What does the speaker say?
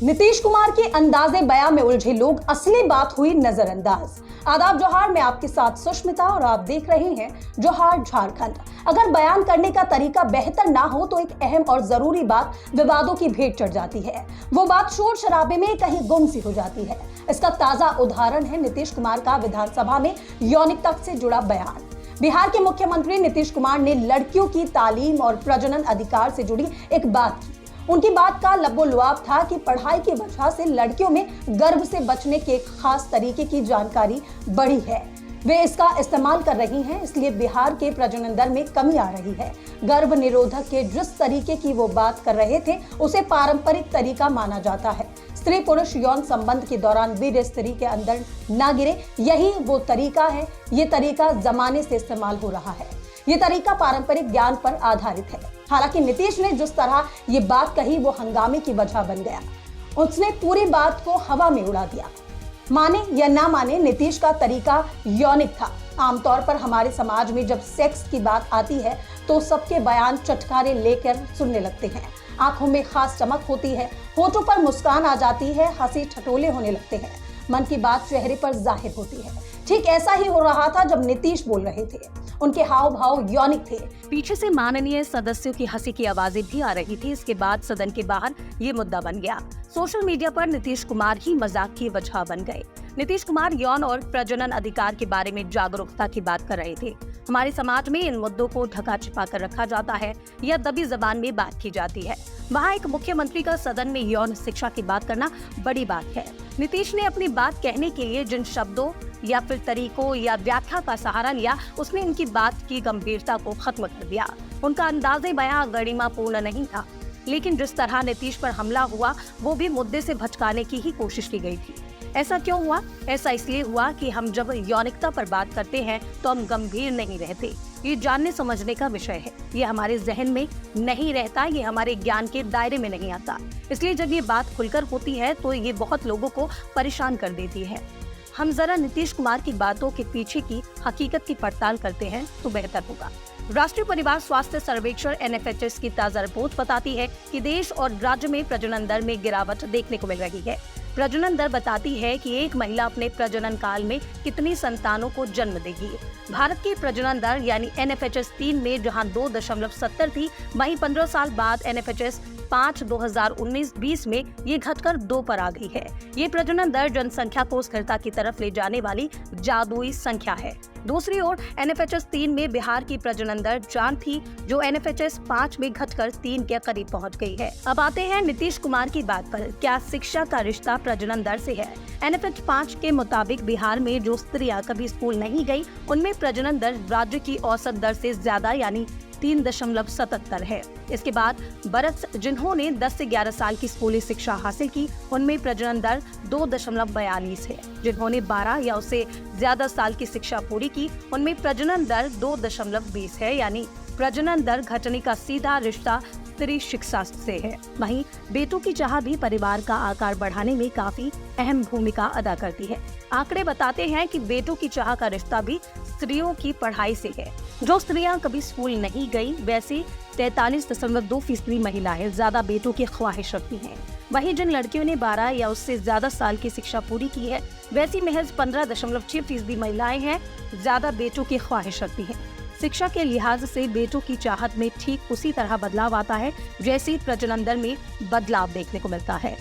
नीतीश कुमार के अंदाजे बयां में उलझे लोग, असली बात हुई नजरअंदाज। आदाब जोहार, मैं आपके साथ सुष्मिता और आप देख रहे हैं जोहार झारखंड। अगर बयान करने का तरीका बेहतर ना हो तो एक अहम और जरूरी बात विवादों की भेंट चढ़ जाती है। वो बात शोर शराबे में कहीं गुम सी हो जाती है। इसका ताजा उदाहरण है नीतीश कुमार का विधानसभा में यौनिकता से जुड़ा बयान। बिहार के मुख्यमंत्री नीतीश कुमार ने लड़कियों की तालीम और प्रजनन अधिकार से जुड़ी एक बात की। उनकी बात का लबोलुआब था कि पढ़ाई की वजह से लड़कियों में गर्भ से बचने के एक खास तरीके की जानकारी बढ़ी है, वे इसका इस्तेमाल कर रही हैं, इसलिए बिहार के प्रजनन दर में कमी आ रही है। गर्भ निरोधक के जिस तरीके की वो बात कर रहे थे उसे पारंपरिक तरीका माना जाता है। स्त्री पुरुष यौन संबंध के दौरान वीर्य स्त्री के अंदर ना गिरे, यही वो तरीका है। ये तरीका जमाने से इस्तेमाल हो रहा है। ये तरीका पारंपरिक ज्ञान पर आधारित है। हालांकि नीतीश ने जिस तरह ये बात कही वो हंगामे की वजह बन गया। उसने पूरी बात को हवा में उड़ा दिया। माने या ना माने, नीतीश का तरीका यौनिक था। आमतौर पर हमारे समाज में जब सेक्स की बात आती है तो सबके बयान चटकारे लेकर सुनने लगते हैं। आंखों में खास चमक होती है, होठों पर मुस्कान आ जाती है, हंसी ठटोले होने लगते हैं, मन की बात चेहरे पर जाहिर होती है। ठीक ऐसा ही हो रहा था जब नीतीश बोल रहे थे। उनके हाव भाव यौनिक थे। पीछे से माननीय सदस्यों की हंसी की आवाजें भी आ रही थी। इसके बाद सदन के बाहर ये मुद्दा बन गया। सोशल मीडिया पर नीतीश कुमार ही मजाक की वजह बन गए। नीतीश कुमार यौन और प्रजनन अधिकार के बारे में जागरूकता की बात कर रहे थे। हमारे समाज में इन मुद्दों को ढका छिपा कर रखा जाता है या दबी जबान में बात की जाती है। वहाँ एक मुख्यमंत्री का सदन में यौन शिक्षा की बात करना बड़ी बात है। नीतीश ने अपनी बात कहने के लिए जिन शब्दों या फिर तरीकों या व्याख्या का सहारा लिया, उसने इनकी बात की गंभीरता को खत्म कर दिया। उनका अंदाजे बयां गरिमापूर्ण नहीं था, लेकिन जिस तरह नीतीश पर हमला हुआ वो भी मुद्दे से भटकाने की ही कोशिश की गई थी। ऐसा क्यों हुआ? ऐसा इसलिए हुआ कि हम जब यौनिकता पर बात करते हैं तो हम गंभीर नहीं रहते। ये जानने समझने का विषय है। ये हमारे जहन में नहीं रहता, ये हमारे ज्ञान के दायरे में नहीं आता। इसलिए जब ये बात खुलकर होती है तो ये बहुत लोगों को परेशान कर देती है। हम जरा नीतीश कुमार की बातों के पीछे की हकीकत की पड़ताल करते हैं तो बेहतर होगा। राष्ट्रीय परिवार स्वास्थ्य सर्वेक्षण NFHS की ताजा रिपोर्ट बताती है कि देश और राज्य में प्रजनन दर में गिरावट देखने को मिल रही है। प्रजनन दर बताती है कि एक महिला अपने प्रजनन काल में कितनी संतानों को जन्म देगी। भारत की प्रजनन दर यानी NFHS 3 में जहां 2.70 थी, वहीं 15 साल बाद NFHS 5 2019-20 में ये घटकर 2 पर आ गई है। ये प्रजनन दर जनसंख्या को स्थिरता की तरफ ले जाने वाली जादुई संख्या है। दूसरी ओर NFHS 3 में बिहार की प्रजनन दर जान थी, जो NFHS 5 में घटकर 3 के करीब पहुंच गई है। अब आते हैं नीतीश कुमार की बात पर। क्या शिक्षा का रिश्ता प्रजनन दर से है? NFHS 5 के मुताबिक बिहार में जो स्त्रियां कभी स्कूल नहीं गई, उनमें प्रजनन दर राज्य की औसत दर से ज्यादा यानी 3.77 है। इसके बाद बरस जिन्होंने 10 से 11 साल की स्कूली शिक्षा हासिल की, उनमें प्रजनन दर 2.42 है। जिन्होंने 12 या उससे ज्यादा साल की शिक्षा पूरी की, उनमें प्रजनन दर 2.20 है। यानी प्रजनन दर घटने का सीधा रिश्ता स्त्री शिक्षा से है। वहीं बेटों की चाह भी परिवार का आकार बढ़ाने में काफी अहम भूमिका अदा करती है। आंकड़े बताते हैं कि बेटों की चाह का रिश्ता भी स्त्रियों की पढ़ाई से है। जो स्त्रियां कभी स्कूल नहीं गई, वैसे 43.2% महिलाएं ज्यादा बेटों की ख्वाहिश रखती हैं। वहीं जिन लड़कियों ने 12 या उससे ज्यादा साल की शिक्षा पूरी की है, वैसी महज 15.6% महिलाएं हैं ज्यादा बेटों की ख्वाहिश रखती हैं। शिक्षा के लिहाज से बेटों की चाहत में ठीक उसी तरह बदलाव आता है जैसे प्रजनन दर में बदलाव देखने को मिलता है।